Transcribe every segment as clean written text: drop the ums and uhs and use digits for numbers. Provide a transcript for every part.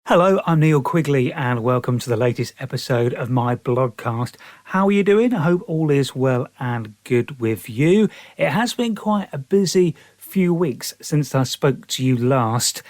Hello, I'm Neil Quigley and welcome to the latest episode of my Blogcast. How are you doing? I hope all is well and good with you. It has been quite a busy few weeks since I spoke to you last.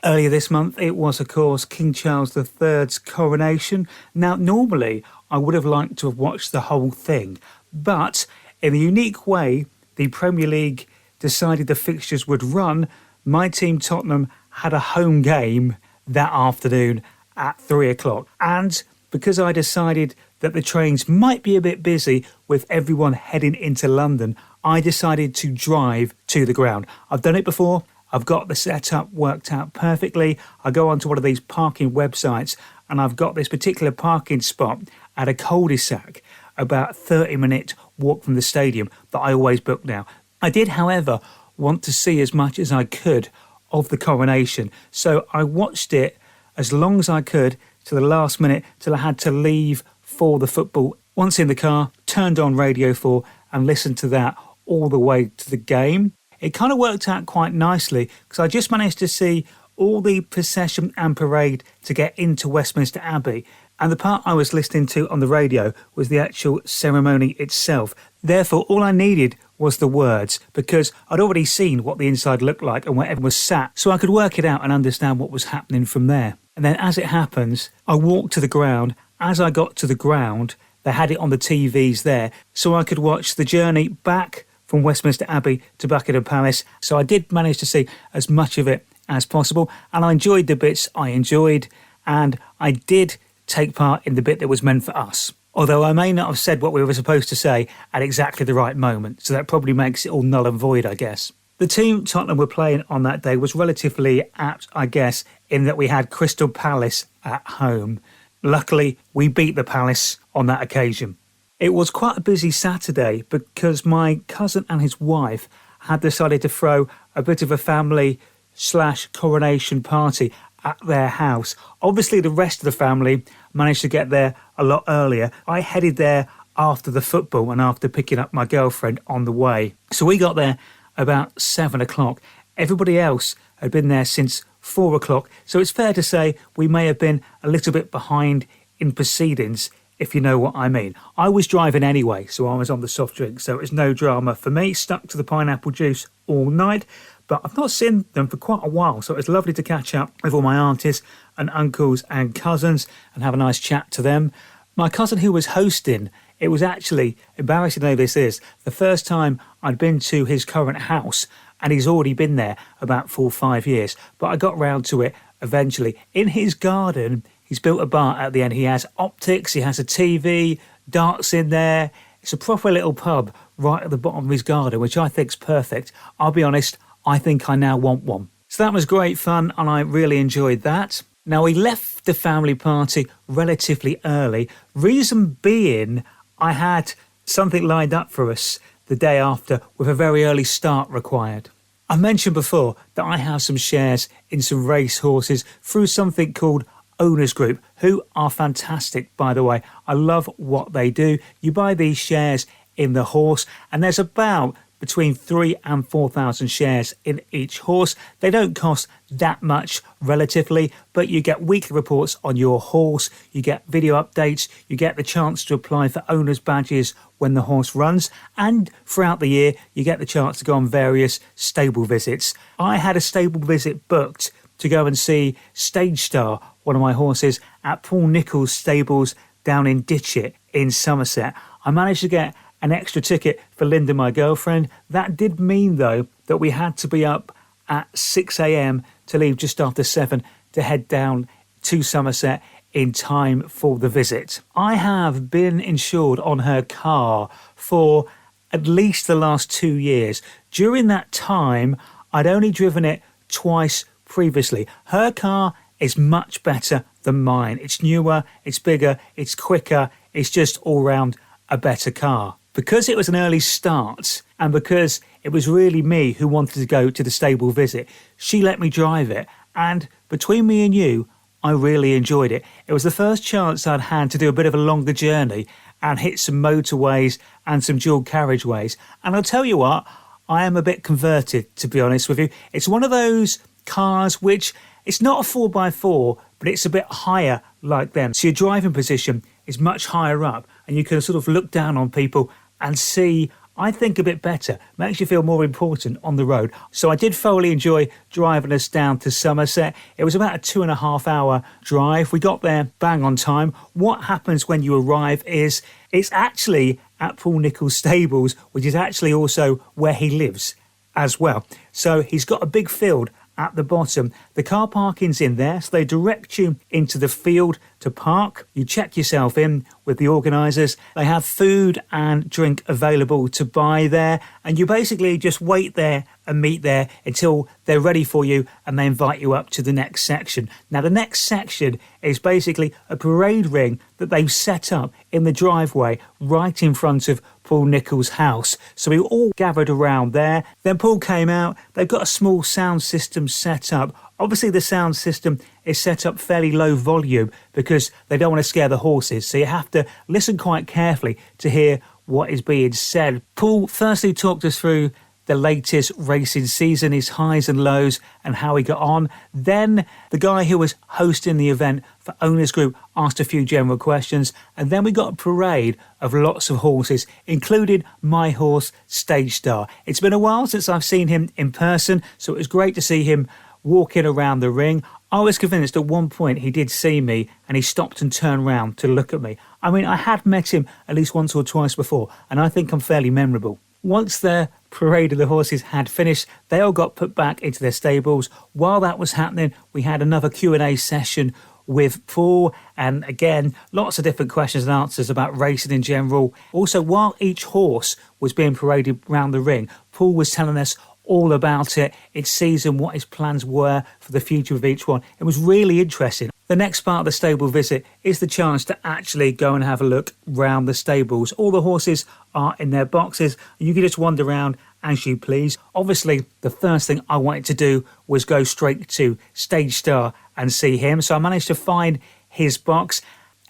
Earlier this month it was, of course, King Charles III's coronation. Now, normally I would have liked to have watched the whole thing, but in a unique way, the Premier League decided the fixtures would run. My team Tottenham had a home game that afternoon at 3 o'clock. And because I decided that the trains might be a bit busy with everyone heading into London, I decided to drive to the ground. I've done it before. I've got the setup worked out perfectly. I go onto one of these parking websites and I've got this particular parking spot at a cul-de-sac, about a 30-minute walk from the stadium that I always book now. I did, however, want to see as much as I could of the coronation, so I watched it as long as I could to the last minute till I had to leave for the football. Once in the car, turned on Radio 4 and listened to that all the way to the game. It kind of worked out quite nicely because I just managed to see all the procession and parade to get into Westminster Abbey, and the part I was listening to on the radio was the actual ceremony itself. Therefore, all I needed was the words, because I'd already seen what the inside looked like and where everyone was sat, so I could work it out and understand what was happening from there. And then, as it happens, I walked to the ground. As I got to the ground, they had it on the TVs there, so I could watch the journey back from Westminster Abbey to Buckingham Palace. So I did manage to see as much of it as possible, and I enjoyed the bits I enjoyed, and I did take part in the bit that was meant for us. Although I may not have said what we were supposed to say at exactly the right moment, so that probably makes it all null and void, I guess. The team Tottenham were playing on that day was relatively apt, I guess, in that we had Crystal Palace at home. Luckily, we beat the Palace on that occasion. It was quite a busy Saturday because my cousin and his wife had decided to throw a bit of a family/coronation party at their house. Obviously, the rest of the family managed to get there a lot earlier. I headed there after the football and after picking up my girlfriend on the way. So we got there about 7 o'clock. Everybody else had been there since 4 o'clock. So it's fair to say we may have been a little bit behind in proceedings, if you know what I mean. I was driving anyway, so I was on the soft drink, so it was no drama for me. Stuck to the pineapple juice all night. But I've not seen them for quite a while, so it was lovely to catch up with all my aunties and uncles and cousins and have a nice chat to them. My cousin who was hosting, it was actually, embarrassing though this is, the first time I'd been to his current house, and he's already been there about 4 or 5 years. But I got round to it eventually. In his garden, he's built a bar at the end. He has optics, he has a TV, darts in there. It's a proper little pub right at the bottom of his garden, which I think's perfect. I'll be honest, I think I now want one. So that was great fun and I really enjoyed that. Now, we left the family party relatively early. Reason being, I had something lined up for us the day after with a very early start required. I mentioned before that I have some shares in some race horses through something called Owners Group, who are fantastic, by the way. I love what they do. You buy these shares in the horse and there's about between 3,000 and 4,000 shares in each horse. They don't cost that much relatively, but you get weekly reports on your horse, you get video updates, you get the chance to apply for owners' badges when the horse runs, and throughout the year you get the chance to go on various stable visits. I had a stable visit booked to go and see Stage Star, one of my horses, at Paul Nicholls' stables down in Ditchit in Somerset. I managed to get an extra ticket for Linda, my girlfriend. That did mean, though, that we had to be up at 6 a.m. to leave just after 7 to head down to Somerset in time for the visit. I have been insured on her car for at least the last 2 years. During that time, I'd only driven it twice previously. Her car is much better than mine. It's newer, it's bigger, it's quicker, it's just all round a better car. Because it was an early start and because it was really me who wanted to go to the stable visit, she let me drive it. And between me and you, I really enjoyed it. It was the first chance I'd had to do a bit of a longer journey and hit some motorways and some dual carriageways. And I'll tell you what, I am a bit converted, to be honest with you. It's one of those cars which, it's not a 4x4, but it's a bit higher like them. So your driving position is much higher up and you can sort of look down on people and see, I think, a bit better. Makes you feel more important on the road. So I did thoroughly enjoy driving us down to Somerset. It was about a 2.5 hour drive. We got there bang on time. What happens when you arrive is it's actually at Paul Nicholls' stables, which is actually also where he lives as well. So he's got a big field at the bottom. The car parking's in there, so they direct you into the field to park. You check yourself in with the organisers. They have food and drink available to buy there, and you basically just wait there and meet there until they're ready for you and they invite you up to the next section. Now, the next section is basically a parade ring that they've set up in the driveway right in front of Paul Nicholls' house. So we all gathered around there. Then Paul came out. They've got a small sound system set up. Obviously, the sound system is set up fairly low volume because they don't want to scare the horses. So you have to listen quite carefully to hear what is being said. Paul firstly talked us through the latest racing season, his highs and lows, and how he got on. Then the guy who was hosting the event for Owners Group asked a few general questions, and then we got a parade of lots of horses, including my horse, Stage Star. It's been a while since I've seen him in person, so it was great to see him walking around the ring. I was convinced at one point he did see me and he stopped and turned round to look at me. I mean, I had met him at least once or twice before, and I think I'm fairly memorable. Once the parade of the horses had finished, they all got put back into their stables. While that was happening, we had another Q&A session with Paul, and again, lots of different questions and answers about racing in general. Also, while each horse was being paraded around the ring, Paul was telling us all about it, its season, what his plans were for the future of each one. It was really interesting. The next part of the stable visit is the chance to actually go and have a look round the stables. All the horses are in their boxes and you can just wander around as you please. Obviously, the first thing I wanted to do was go straight to Stage Star and see him. So I managed to find his box.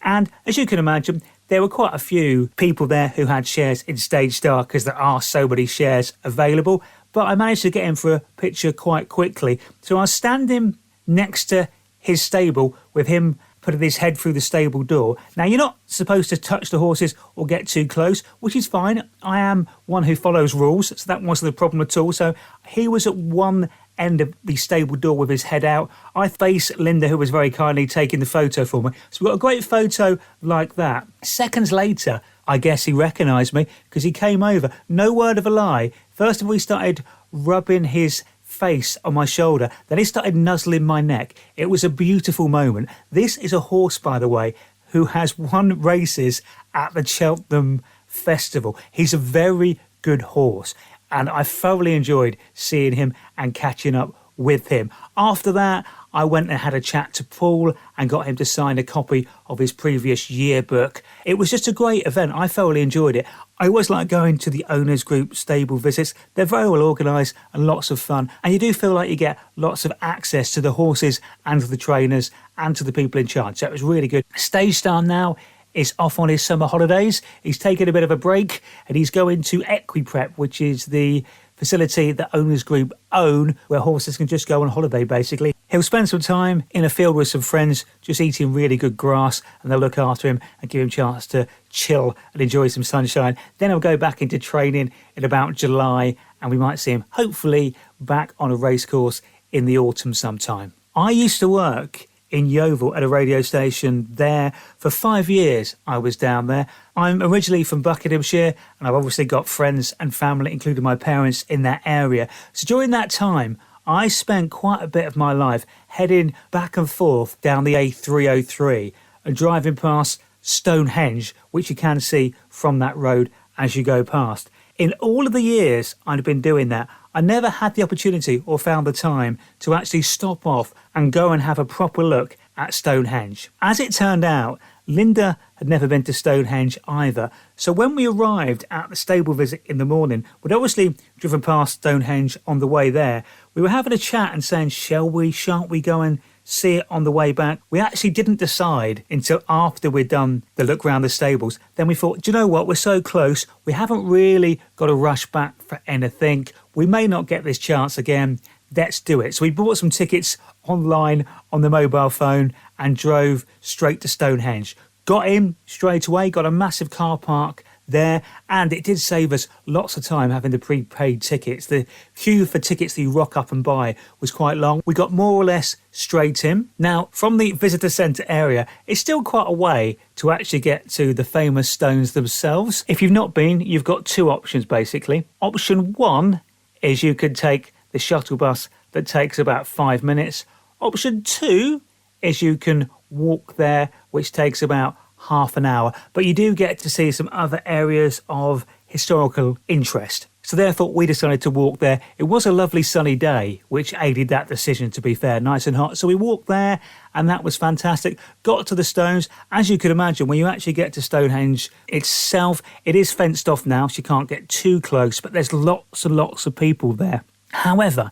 And as you can imagine, there were quite a few people there who had shares in Stage Star because there are so many shares available. But I managed to get him for a picture quite quickly. So I was standing next to his stable with him putting his head through the stable door. Now, you're not supposed to touch the horses or get too close, which is fine. I am one who follows rules, so that wasn't a problem at all. So he was at one end of the stable door with his head out. I faced Linda, who was very kindly taking the photo for me. So we got a great photo like that. Seconds later, I guess he recognised me because he came over. No word of a lie. First of all, he started rubbing his face on my shoulder. Then he started nuzzling my neck. It was a beautiful moment. This is a horse, by the way, who has won races at the Cheltenham Festival. He's a very good horse, and I thoroughly enjoyed seeing him and catching up with him. After that, I went and had a chat to Paul and got him to sign a copy of his previous yearbook. It was just a great event. I thoroughly enjoyed it. I always like going to the Owners Group stable visits. They're very well organised and lots of fun. And you do feel like you get lots of access to the horses and to the trainers and to the people in charge. So it was really good. Stage Star now is off on his summer holidays. He's taken a bit of a break and he's going to Equiprep, which is the facility that Owners Group own, where horses can just go on holiday, basically. He'll spend some time in a field with some friends, just eating really good grass, and they'll look after him and give him a chance to chill and enjoy some sunshine. Then he'll go back into training in about July, and we might see him, hopefully, back on a racecourse in the autumn sometime. I used to work in Yeovil at a radio station there. For 5 years I was down there. I'm originally from Buckinghamshire and I've obviously got friends and family, including my parents, in that area. So during that time, I spent quite a bit of my life heading back and forth down the A303 and driving past Stonehenge, which you can see from that road as you go past. In all of the years I'd been doing that, I never had the opportunity or found the time to actually stop off and go and have a proper look at Stonehenge. As it turned out, Linda had never been to Stonehenge either. So when we arrived at the stable visit in the morning, we'd obviously driven past Stonehenge on the way there. We were having a chat and saying, shall we, shan't we go and see it on the way back? We actually didn't decide until after we'd done the look round the stables. Then we thought, do you know what, we're so close, we haven't really got to rush back for anything. We may not get this chance again. let's do it. So we bought some tickets online on the mobile phone and drove straight to Stonehenge. Got in straight away, got a massive car park there, and it did save us lots of time having the prepaid tickets. The queue for tickets that you rock up and buy was quite long. We got more or less straight in. Now, from the visitor centre area, it's still quite a way to actually get to the famous stones themselves. If you've not been, you've got two options basically. Option one is you could take the shuttle bus that takes about 5 minutes. Option two is you can walk there, which takes about half an hour, but you do get to see some other areas of historical interest. So therefore we decided to walk there. It was a lovely sunny day, which aided that decision, to be fair, nice and hot. So we walked there and that was fantastic. Got to the stones. As you could imagine, when you actually get to Stonehenge itself, it is fenced off now, so you can't get too close, but there's lots and lots of people there. However,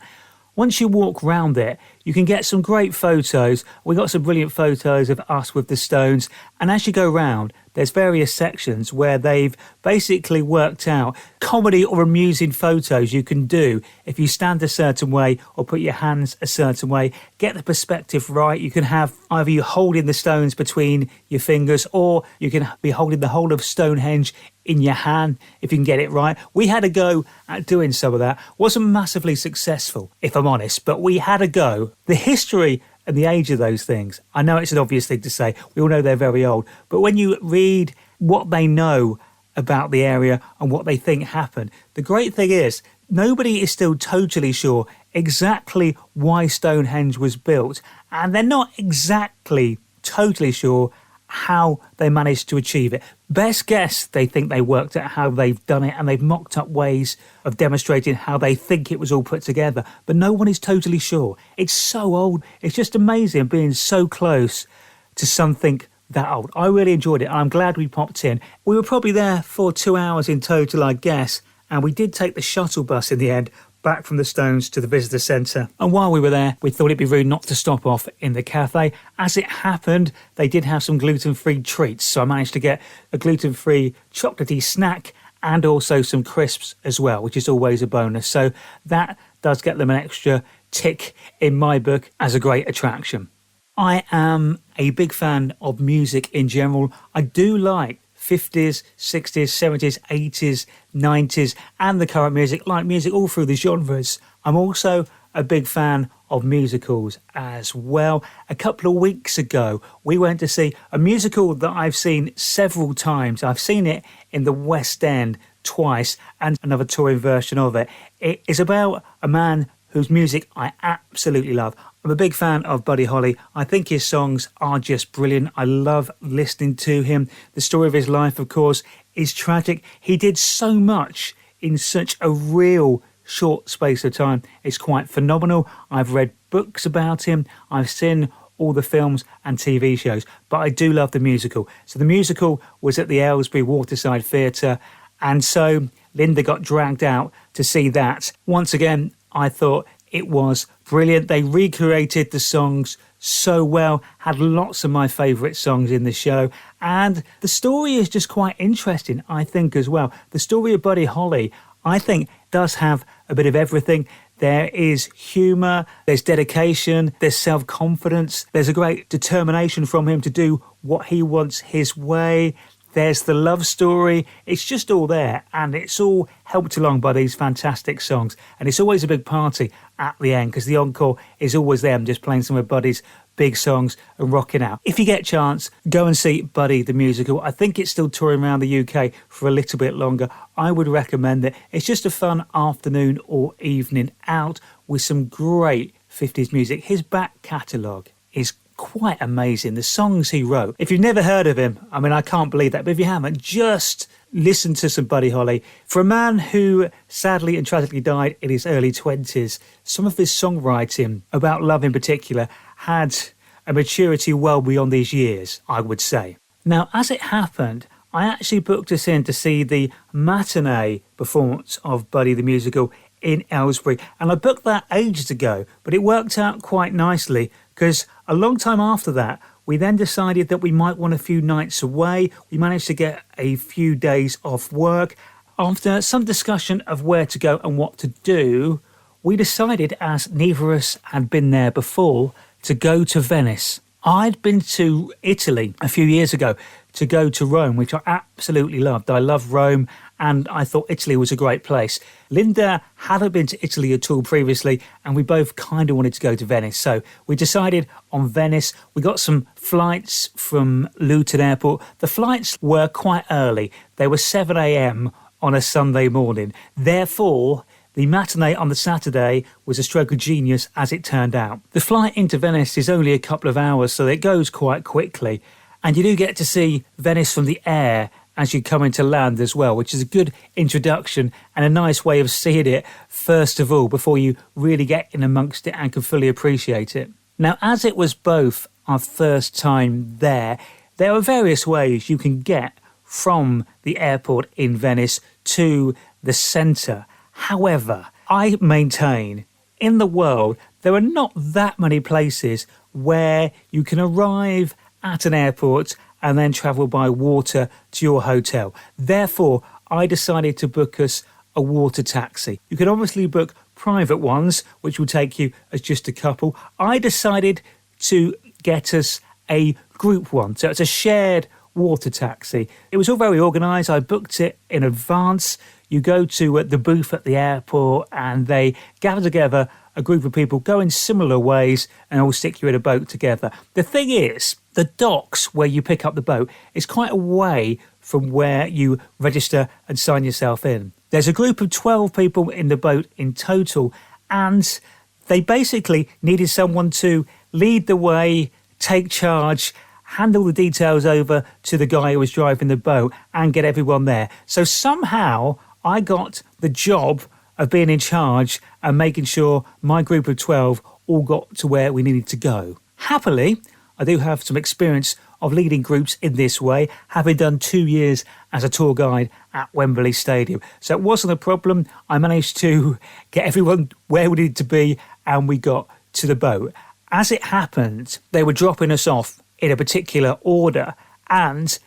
once you walk round it, you can get some great photos. We got some brilliant photos of us with the stones. And as you go round, there's various sections where they've basically worked out comedy or amusing photos you can do if you stand a certain way or put your hands a certain way. Get the perspective right. You can have either you holding the stones between your fingers, or you can be holding the whole of Stonehenge in your hand if you can get it right. We had a go at doing some of that. Wasn't massively successful, if I'm honest, but we had a go. The history and the age of those things, I know it's an obvious thing to say, we all know they're very old, but when you read what they know about the area and what they think happened, the great thing is nobody is still totally sure exactly why Stonehenge was built, and they're not exactly totally sure how they managed to achieve it. Best guess, they think they worked out how they've done it, and they've mocked up ways of demonstrating how they think it was all put together, but no one is totally sure. It's so old. It's just amazing being so close to something that old. I really enjoyed it, and I'm glad we popped in. We were probably there for 2 hours in total, I guess, and we did take the shuttle bus in the end back from the Stones to the visitor centre. And while we were there, we thought it'd be rude not to stop off in the cafe. As it happened, they did have some gluten-free treats, so I managed to get a gluten-free chocolatey snack and also some crisps as well, which is always a bonus. So that does get them an extra tick in my book as a great attraction. I am a big fan of music in general. I do like 50s, 60s, 70s, 80s, 90s, and the current music, like music all through the genres. I'm also a big fan of musicals as well. A couple of weeks ago, we went to see a musical that I've seen several times. I've seen it in the West End twice and another touring version of it. It is about a man whose music I absolutely love. I'm a big fan of Buddy Holly. I think his songs are just brilliant. I love listening to him. The story of his life, of course, is tragic. He did so much in such a real short space of time. It's quite phenomenal. I've read books about him. I've seen all the films and TV shows, but I do love the musical. So the musical was at the Aylesbury Waterside Theatre, and so Linda got dragged out to see that. Once again, I thought it was brilliant. They recreated the songs so well, had lots of my favourite songs in the show, and the story is just quite interesting, I think, as well. The story of Buddy Holly, I think, does have a bit of everything. There is humour, there's dedication, there's self-confidence, there's a great determination from him to do what he wants his way. There's the love story. It's just all there, and it's all helped along by these fantastic songs. And it's always a big party at the end because the encore is always them just playing some of Buddy's big songs and rocking out. If you get a chance, go and see Buddy the musical. I think it's still touring around the UK for a little bit longer. I would recommend it. It's just a fun afternoon or evening out with some great 50s music. His back catalogue is quite amazing. The songs he wrote. If you've never heard of him, I mean, I can't believe that, but if you haven't, just listen to some Buddy Holly. For a man who sadly and tragically died in his early 20s, some of his songwriting about love in particular had a maturity well beyond these years, I would say. Now, as it happened, I actually booked us in to see the matinee performance of Buddy the musical in Aylesbury, and I booked that ages ago, but it worked out quite nicely because a long time after that, we then decided that we might want a few nights away. We managed to get a few days off work. After some discussion of where to go and what to do, we decided, as neither of us had been there before, to go to Venice. I'd been to Italy a few years ago to go to Rome, which I absolutely loved. I love Rome, and I thought Italy was a great place. Linda hadn't been to Italy at all previously, and we both kind of wanted to go to Venice. So we decided on Venice. We got some flights from Luton Airport. The flights were quite early. They were 7 a.m. on a Sunday morning. Therefore, the matinee on the Saturday was a stroke of genius, as it turned out. The flight into Venice is only a couple of hours, so it goes quite quickly. And you do get to see Venice from the air as you come into land as well, which is a good introduction and a nice way of seeing it first of all before you really get in amongst it and can fully appreciate it. Now, as it was both our first time there are various ways you can get from the airport in Venice to the centre. However, I maintain in the world there are not that many places where you can arrive at an airport and then travel by water to your hotel. Therefore, I decided to book us a water taxi. You can obviously book private ones, which will take you as just a couple. I decided to get us a group one. So it's a shared water taxi. It was all very organised. I booked it in advance. You go to the booth at the airport and they gather together a group of people going similar ways and all stick you in a boat together. The thing is, the docks where you pick up the boat is quite away from where you register and sign yourself in. There's a group of 12 people in the boat in total, and they basically needed someone to lead the way, take charge, hand all the details over to the guy who was driving the boat and get everyone there. So somehow I got the job of being in charge and making sure my group of 12 all got to where we needed to go. Happily, I do have some experience of leading groups in this way, having done 2 years as a tour guide at Wembley Stadium. So it wasn't a problem. I managed to get everyone where we needed to be and we got to the boat. As it happened, they were dropping us off in a particular order and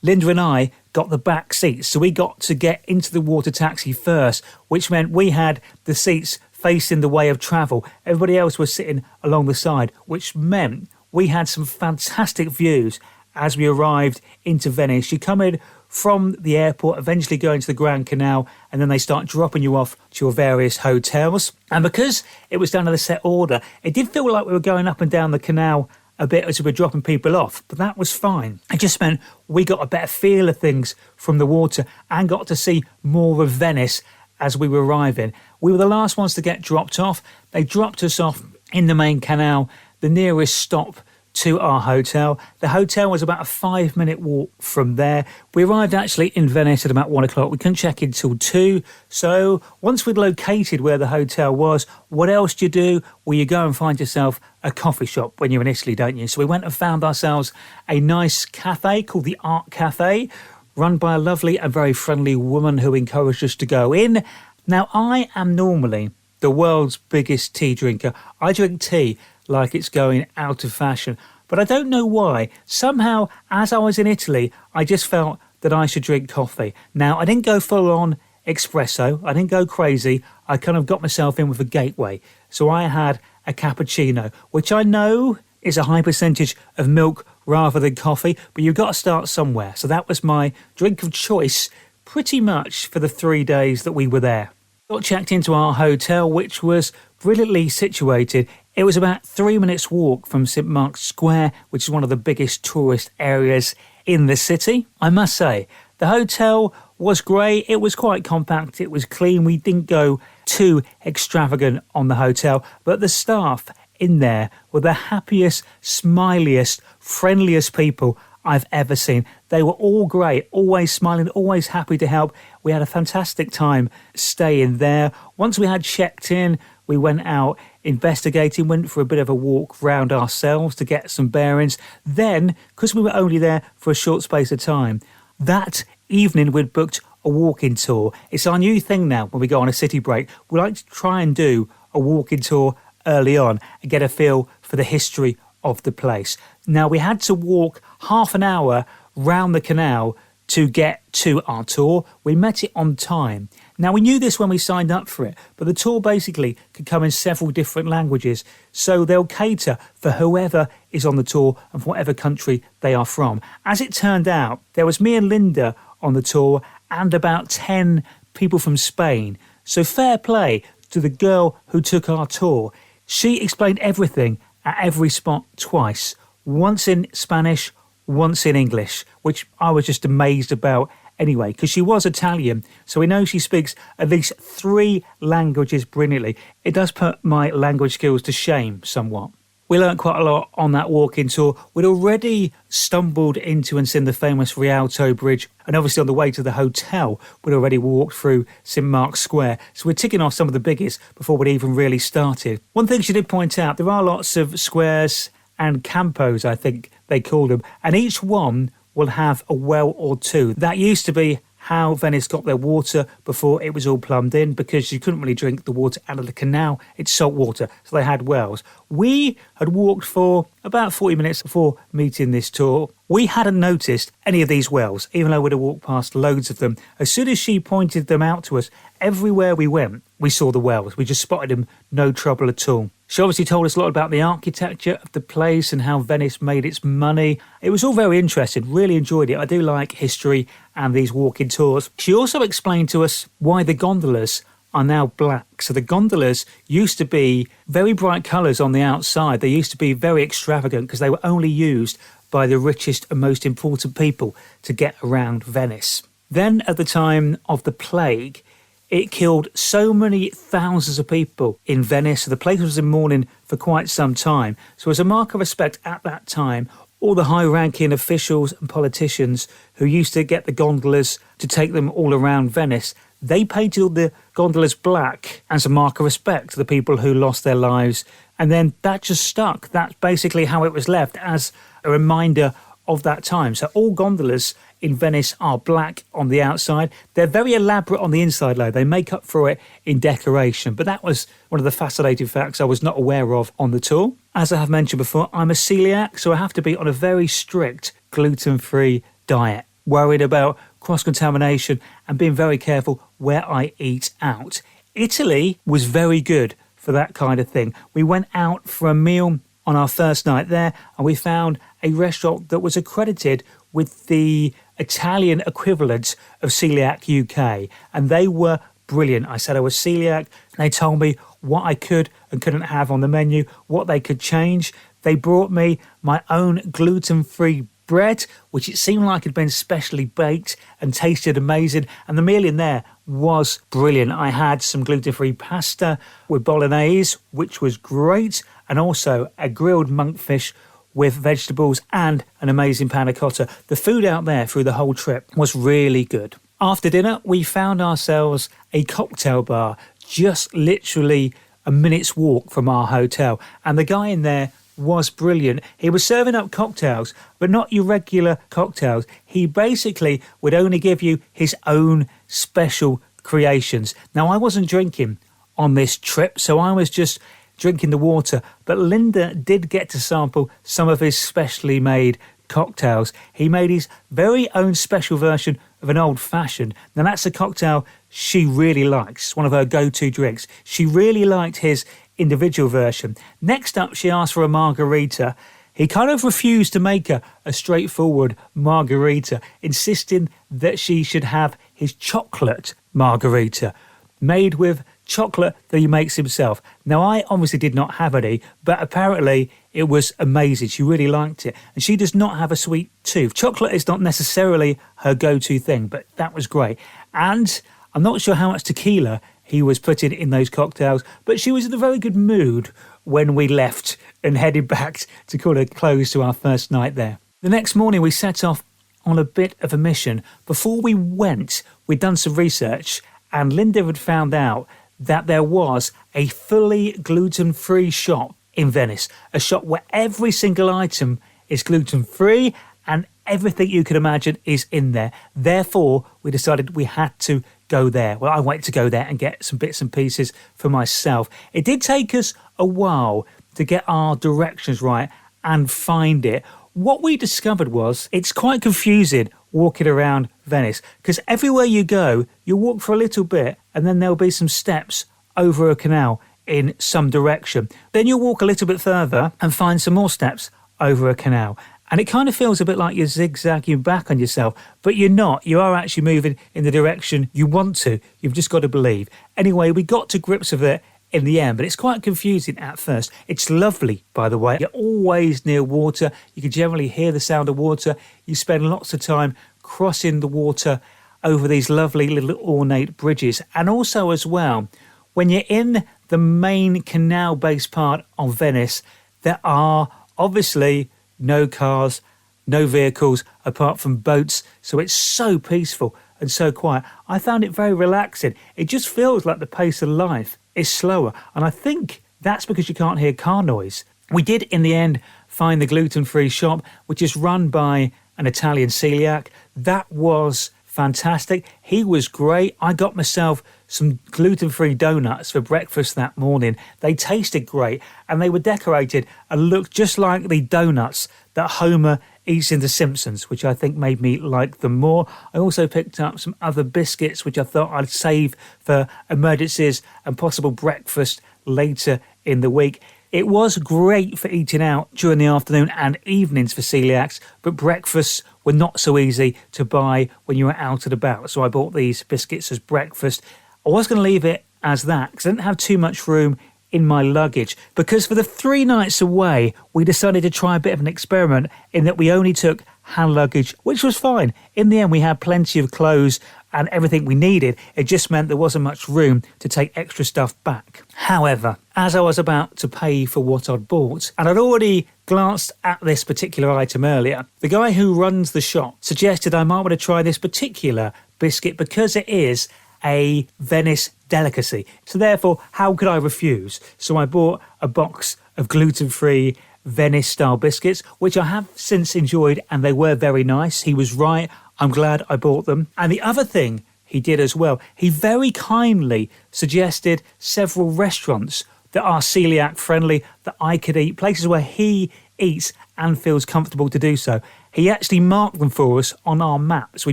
Linda and I got the back seats. So we got to get into the water taxi first, which meant we had the seats facing the way of travel. Everybody else was sitting along the side, which meant we had some fantastic views as we arrived into Venice. You come in from the airport, eventually go into the Grand Canal, and then they start dropping you off to your various hotels. And because it was done in a set order, it did feel like we were going up and down the canal a bit as we were dropping people off, but that was fine. It just meant we got a better feel of things from the water and got to see more of Venice as we were arriving. We were the last ones to get dropped off. They dropped us off in the main canal, the nearest stop to our hotel. The hotel was about a 5-minute walk from there. We arrived actually in Venice at about 1 o'clock. We couldn't check in till 2. So once we'd located where the hotel was, what else do you do? Well, you go and find yourself a coffee shop when you're in Italy, don't you? So we went and found ourselves a nice cafe called the Art Cafe, run by a lovely and very friendly woman who encouraged us to go in. Now, I am normally the world's biggest tea drinker. I drink tea like it's going out of fashion. But I don't know why. Somehow, as I was in Italy, I just felt that I should drink coffee. Now, I didn't go full on espresso. I didn't go crazy. I kind of got myself in with a gateway. So I had a cappuccino, which I know is a high percentage of milk rather than coffee, but you've got to start somewhere. So that was my drink of choice pretty much for the 3 days that we were there. Got checked into our hotel, which was brilliantly situated. It was about 3 minutes walk from St Mark's Square, which is one of the biggest tourist areas in the city. I must say, the hotel was great. It was quite compact. It was clean. We didn't go too extravagant on the hotel, but the staff in there were the happiest, smiliest, friendliest people I've ever seen. They were all great, always smiling, always happy to help. We had a fantastic time staying there. Once we had checked in, we went out investigating, went for a bit of a walk round ourselves to get some bearings. Then, because we were only there for a short space of time, that evening we'd booked a walking tour. It's our new thing now when we go on a city break. We like to try and do a walking tour early on and get a feel for the history of the place. Now, we had to walk half an hour round the canal to get to our tour. We met it on time. Now, we knew this when we signed up for it, but the tour basically could come in several different languages, so they'll cater for whoever is on the tour and from whatever country they are from. As it turned out, there was me and Linda on the tour and about 10 people from Spain, so fair play to the girl who took our tour. She explained everything at every spot twice, once in Spanish, once in English, which I was just amazed about anyway, because she was Italian, so we know she speaks at least 3 languages brilliantly. It does put my language skills to shame somewhat. We learnt quite a lot on that walking tour. We'd already stumbled into and seen the famous Rialto Bridge, and obviously on the way to the hotel, we'd already walked through St Mark's Square. So we're ticking off some of the biggies before we'd even really started. One thing she did point out, there are lots of squares and campos, I think they call them, and each one will have a well or two. That used to be how Venice got their water before it was all plumbed in, because you couldn't really drink the water out of the canal. It's salt water, so they had wells. We had walked for about 40 minutes before meeting this tour. We hadn't noticed any of these wells, even though we'd have walked past loads of them. As soon as she pointed them out to us, everywhere we went, we saw the wells. We just spotted them, no trouble at all. She obviously told us a lot about the architecture of the place and how Venice made its money. It was all very interesting, really enjoyed it. I do like history and these walking tours. She also explained to us why the gondolas are now black. So the gondolas used to be very bright colours on the outside. They used to be very extravagant because they were only used by the richest and most important people to get around Venice. Then at the time of the plague, it killed so many thousands of people in Venice. The place was in mourning for quite some time. So as a mark of respect at that time, all the high-ranking officials and politicians who used to get the gondolas to take them all around Venice, they painted all the gondolas black as a mark of respect to the people who lost their lives. And then that just stuck. That's basically how it was left as a reminder of that time. So all gondolas in Venice are black on the outside. They're very elaborate on the inside, though. They make up for it in decoration. But that was one of the fascinating facts I was not aware of on the tour. As I have mentioned before, I'm a celiac, so I have to be on a very strict gluten-free diet, worried about cross-contamination and being very careful where I eat out. Italy was very good for that kind of thing. We went out for a meal on our first night there, and we found a restaurant that was accredited with the Italian equivalent of Celiac UK, and they were brilliant. I said I was celiac. They told me what I could and couldn't have on the menu, what they could change. They brought me my own gluten-free bread, which it seemed like had been specially baked and tasted amazing, and the meal in there was brilliant. I had some gluten-free pasta with bolognese, which was great, and also a grilled monkfish with vegetables and an amazing panna cotta. The food out there through the whole trip was really good. After dinner, we found ourselves a cocktail bar just literally a minute's walk from our hotel, and the guy in there was brilliant. He was serving up cocktails, but not your regular cocktails. He basically would only give you his own special creations. Now, I wasn't drinking on this trip, so I was just drinking the water, but Linda did get to sample some of his specially made cocktails. He made his very own special version of an old-fashioned. Now, that's a cocktail she really likes, one of her go-to drinks. She really liked his individual version. Next up, she asked for a margarita. He kind of refused to make her a straightforward margarita, insisting that she should have his chocolate margarita, made with chocolate that he makes himself. Now, I obviously did not have any, but apparently it was amazing. She really liked it. And she does not have a sweet tooth. Chocolate is not necessarily her go-to thing, but that was great. And I'm not sure how much tequila he was putting in those cocktails, but she was in a very good mood when we left and headed back to call a close to our first night there. The next morning we set off on a bit of a mission. Before we went, we'd done some research, and Linda had found out that there was a fully gluten-free shop in Venice, a shop where every single item is gluten-free and everything you can imagine is in there. Therefore, we decided we had to go there. Well, I went to go there and get some bits and pieces for myself. It did take us a while to get our directions right and find it. What we discovered was it's quite confusing walking around Venice, because everywhere you go, you walk for a little bit and then there'll be some steps over a canal in some direction. Then you'll walk a little bit further and find some more steps over a canal. And it kind of feels a bit like you're zigzagging back on yourself, but you're not. You are actually moving in the direction you want to. You've just got to believe. Anyway, we got to grips with it in the end, but it's quite confusing at first. It's lovely, by the way. You're always near water. You can generally hear the sound of water. You spend lots of time crossing the water over these lovely little ornate bridges. And also as well, when you're in the main canal-based part of Venice, there are obviously no cars, no vehicles apart from boats. So it's so peaceful and so quiet. I found it very relaxing. It just feels like the pace of life is slower. And I think that's because you can't hear car noise. We did in the end find the gluten-free shop, which is run by an Italian celiac. That was fantastic. He was great. I got myself some gluten-free donuts for breakfast that morning. They tasted great and they were decorated and looked just like the donuts that Homer eats in The Simpsons, which I think made me like them more. I also picked up some other biscuits, which I thought I'd save for emergencies and possible breakfast later in the week. It was great for eating out during the afternoon and evenings for celiacs, but breakfasts were not so easy to buy when you were out and about. So I bought these biscuits as breakfast. I was going to leave it as that because I didn't have too much room in my luggage, because for the 3 nights away, we decided to try a bit of an experiment in that we only took hand luggage, which was fine. In the end, we had plenty of clothes and everything we needed. It just meant there wasn't much room to take extra stuff back. However, as I was about to pay for what I'd bought, and I'd already glanced at this particular item earlier, the guy who runs the shop suggested I might want to try this particular biscuit because it is a Venice delicacy. So therefore, how could I refuse? So I bought a box of gluten-free Venice-style biscuits, which I have since enjoyed, and they were very nice. He was right. I'm glad I bought them. And the other thing he did as well, he very kindly suggested several restaurants that are celiac friendly that I could eat, places where he eats and feels comfortable to do so. He actually marked them for us on our maps. We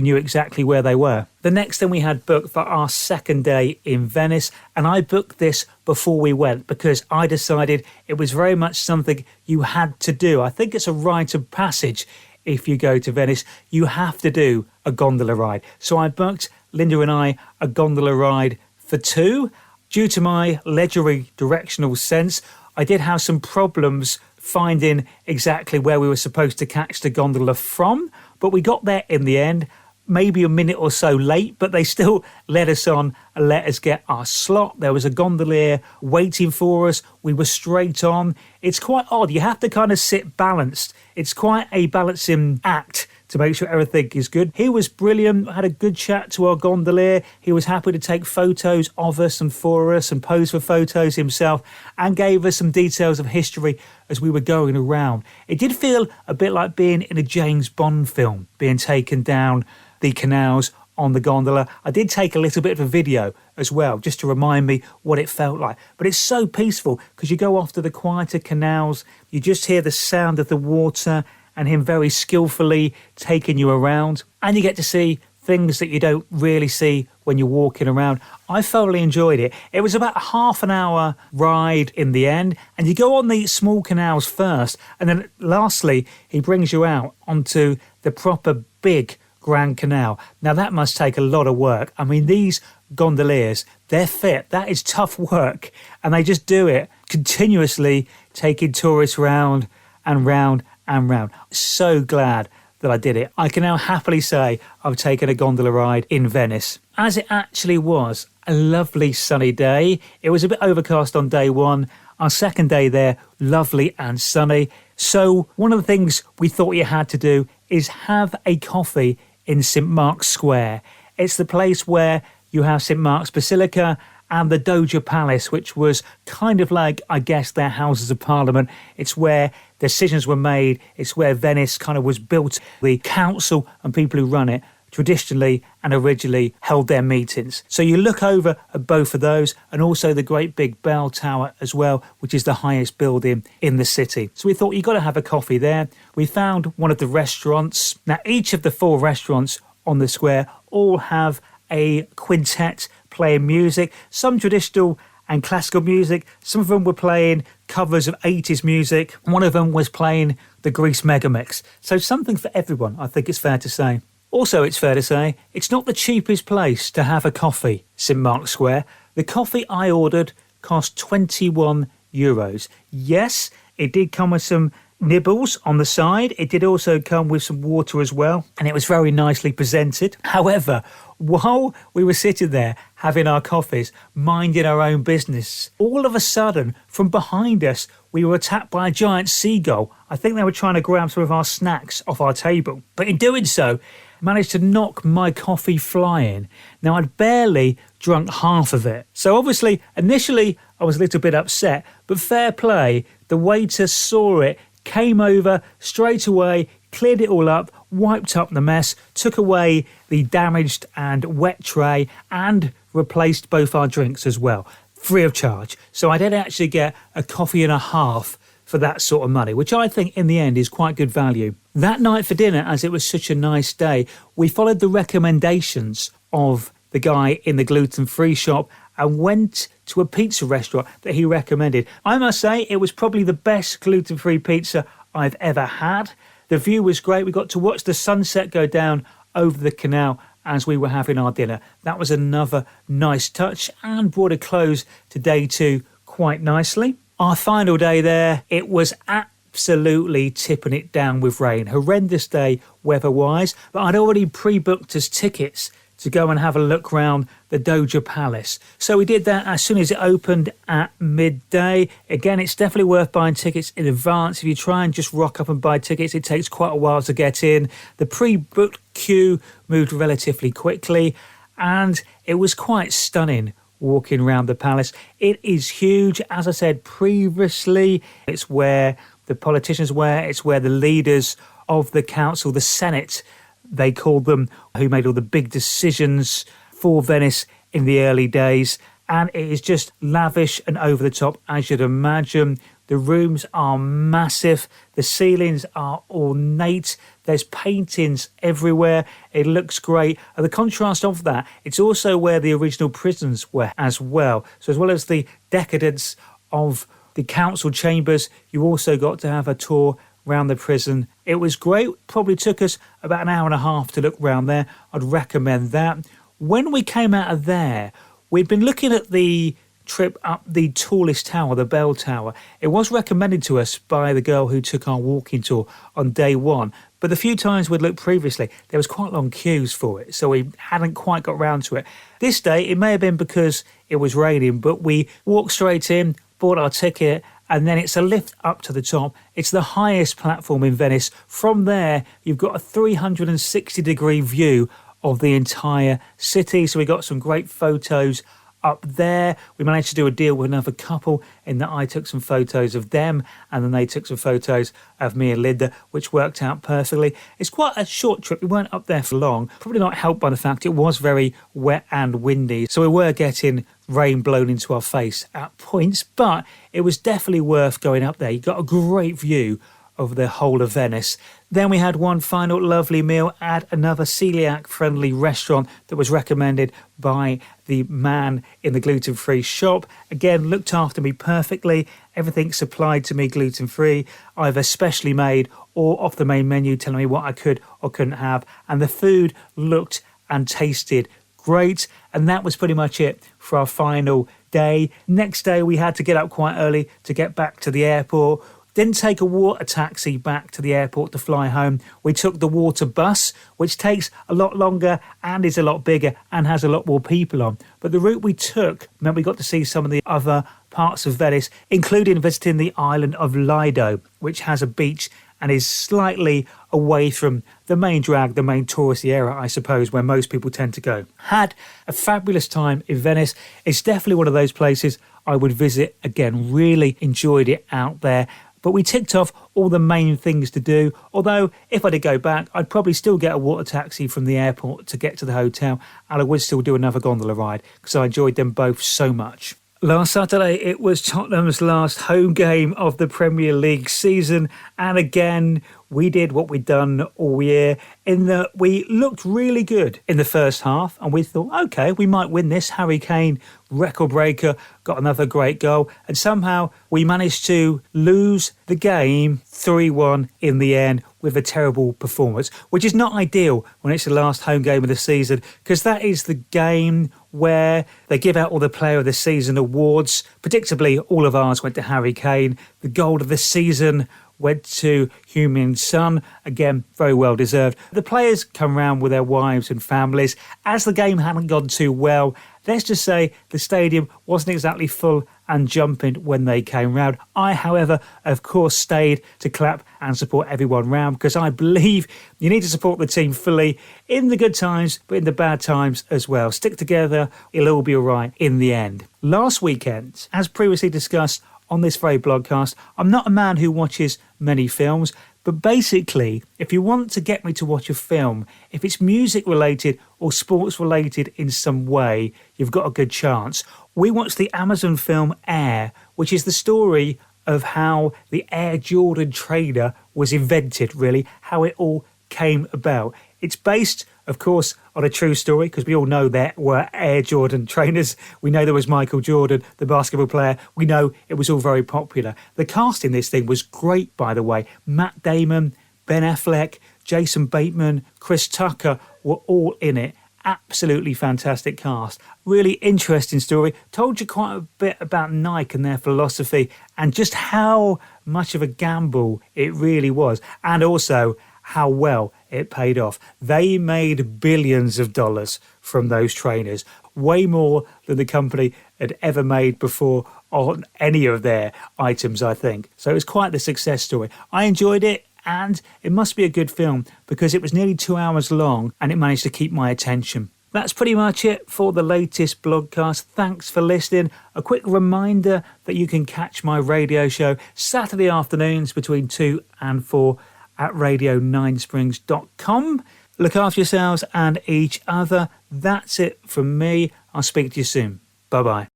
knew exactly where they were. The next thing we had booked for our second day in Venice, and I booked this before we went because I decided it was very much something you had to do. I think it's a rite of passage. If you go to Venice, you have to do a gondola ride. So I booked, Linda and I, a gondola ride for 2. Due to my leisurely directional sense, I did have some problems finding exactly where we were supposed to catch the gondola from, but we got there in the end, maybe a minute or so late, but they still let us on and let us get our slot. There was a gondolier waiting for us. We were straight on. It's quite odd. You have to kind of sit balanced. It's quite a balancing act to make sure everything is good. He was brilliant, had a good chat to our gondolier. He was happy to take photos of us and for us and pose for photos himself and gave us some details of history as we were going around. It did feel a bit like being in a James Bond film, being taken down the canals on the gondola. I did take a little bit of a video as well, just to remind me what it felt like. But it's so peaceful because you go off to the quieter canals, you just hear the sound of the water and him very skillfully taking you around, and you get to see things that you don't really see when you're walking around. I thoroughly enjoyed it. It was about a half an hour ride in the end, and you go on the small canals first, and then lastly, he brings you out onto the proper big Grand Canal. Now that must take a lot of work. I mean, these gondoliers, they're fit. That is tough work, and they just do it continuously, taking tourists round and round and round. So glad that I did it. I can now happily say I've taken a gondola ride in Venice. As it actually was a lovely sunny day. It was a bit overcast on day 1. Our second day there, lovely and sunny. So one of the things we thought you had to do is have a coffee in St. Mark's Square. It's the place where you have St. Mark's Basilica and the Doge Palace, which was kind of like, I guess, their Houses of Parliament. It's where decisions were made. It's where Venice kind of was built. The council and people who run it traditionally and originally held their meetings. So you look over at both of those, and also the great big bell tower as well, which is the highest building in the city. So we thought, you've got to have a coffee there. We found one of the restaurants. Now, each of the 4 restaurants on the square all have a quintet playing music, some traditional and classical music. Some of them were playing covers of 80s music. One of them was playing the Grease Megamix. So something for everyone, I think it's fair to say. Also, it's fair to say, it's not the cheapest place to have a coffee, St Mark's Square. The coffee I ordered cost €21. Yes, it did come with some nibbles on the side. It did also come with some water as well, and it was very nicely presented. However, while we were sitting there having our coffees, minding our own business, all of a sudden, from behind us, we were attacked by a giant seagull. I think they were trying to grab some of our snacks off our table, but in doing so, managed to knock my coffee flying. Now, I'd barely drunk half of it. So obviously, initially, I was a little bit upset, but fair play, the waiter saw it, came over straight away, cleared it all up, wiped up the mess, took away the damaged and wet tray, and replaced both our drinks as well, free of charge. So I did actually get a coffee and a half for that sort of money, which I think in the end is quite good value. That night for dinner, as it was such a nice day, we followed the recommendations of the guy in the gluten-free shop and went to a pizza restaurant that he recommended. I must say, it was probably the best gluten-free pizza I've ever had. The view was great. We got to watch the sunset go down over the canal as we were having our dinner. That was another nice touch and brought a close to day 2 quite nicely. Our final day there, it was absolutely tipping it down with rain. Horrendous day weather-wise, but I'd already pre-booked us tickets to go and have a look round the Doja Palace. So we did that as soon as it opened at midday. Again, it's definitely worth buying tickets in advance. If you try and just rock up and buy tickets, it takes quite a while to get in. The pre-booked queue moved relatively quickly, and it was quite stunning walking around the palace. It is huge. As I said previously, it's where the politicians were, it's where the leaders of the council, the Senate, they called them, who made all the big decisions for Venice in the early days. And it is just lavish and over the top, as you'd imagine. The rooms are massive. The ceilings are ornate. There's paintings everywhere. It looks great. And the contrast of that, it's also where the original prisons were as well. So as well as the decadence of the council chambers, you also got to have a tour around the prison. It was great. Probably took us about an hour and a half to look around there. I'd recommend that. When we came out of there, we'd been looking at the trip up the tallest tower, the bell tower. It was recommended to us by the girl who took our walking tour on day 1. But the few times we'd looked previously, there was quite long queues for it, so we hadn't quite got round to it. This day, it may have been because it was raining, but we walked straight in, bought our ticket, and then it's a lift up to the top. It's the highest platform in Venice. From there, you've got a 360-degree view of the entire city. So we got some great photos up there. We managed to do a deal with another couple in that I took some photos of them and then they took some photos of me and Linda, which worked out perfectly. It's quite a short trip. We weren't up there for long. Probably not helped by the fact it was very wet and windy. So we were getting rain blown into our face at points, but it was definitely worth going up there. You got a great view of the whole of Venice. Then we had one final lovely meal at another celiac-friendly restaurant that was recommended by the man in the gluten-free shop. Again, looked after me perfectly. Everything supplied to me gluten-free, either specially made or off the main menu, telling me what I could or couldn't have. And the food looked and tasted great. And that was pretty much it for our final day. Next day, we had to get up quite early to get back to the airport. Didn't take a water taxi back to the airport to fly home. We took the water bus, which takes a lot longer and is a lot bigger and has a lot more people on. But the route we took meant we got to see some of the other parts of Venice, including visiting the island of Lido, which has a beach and is slightly away from the main drag, the main touristy area, I suppose, where most people tend to go. Had a fabulous time in Venice. It's definitely one of those places I would visit again. Really enjoyed it out there. But we ticked off all the main things to do, although if I did go back, I'd probably still get a water taxi from the airport to get to the hotel, and I would still do another gondola ride because I enjoyed them both so much. Last Saturday, it was Tottenham's last home game of the Premier League season. And again, we did what we'd done all year in that we looked really good in the first half. And we thought, OK, we might win this. Harry Kane, record breaker, got another great goal. And somehow we managed to lose the game 3-1 in the end with a terrible performance, which is not ideal when it's the last home game of the season, because that is the game where they give out all the Player of the Season awards. Predictably, all of ours went to Harry Kane. The goal of the season went to Heung-min Son. Again, very well deserved. The players come round with their wives and families. As the game hadn't gone too well, let's just say the stadium wasn't exactly full and jumping when they came round. I, however, of course, stayed to clap and support everyone round because I believe you need to support the team fully in the good times, but in the bad times as well. Stick together, it'll all be all right in the end. Last weekend, as previously discussed on this very blogcast, I'm not a man who watches many films, but basically, if you want to get me to watch a film, if it's music related or sports related in some way, you've got a good chance. We watched the Amazon film Air, which is the story of how the Air Jordan trainer was invented, really, how it all came about. It's based, of course, on a true story, because we all know there were Air Jordan trainers. We know there was Michael Jordan, the basketball player. We know it was all very popular. The cast in this thing was great, by the way. Matt Damon, Ben Affleck, Jason Bateman, Chris Tucker were all in it. Absolutely fantastic cast. Really interesting story. Told you quite a bit about Nike and their philosophy and just how much of a gamble it really was. And also how well it paid off. They made billions of dollars from those trainers, way more than the company had ever made before on any of their items, I think. So it was quite the success story. I enjoyed it, and it must be a good film because it was nearly 2 hours long and it managed to keep my attention. That's pretty much it for the latest blogcast. Thanks for listening. A quick reminder that you can catch my radio show Saturday afternoons between 2 and 4 at radio9springs.com. Look after yourselves and each other. That's it from me. I'll speak to you soon. Bye-bye.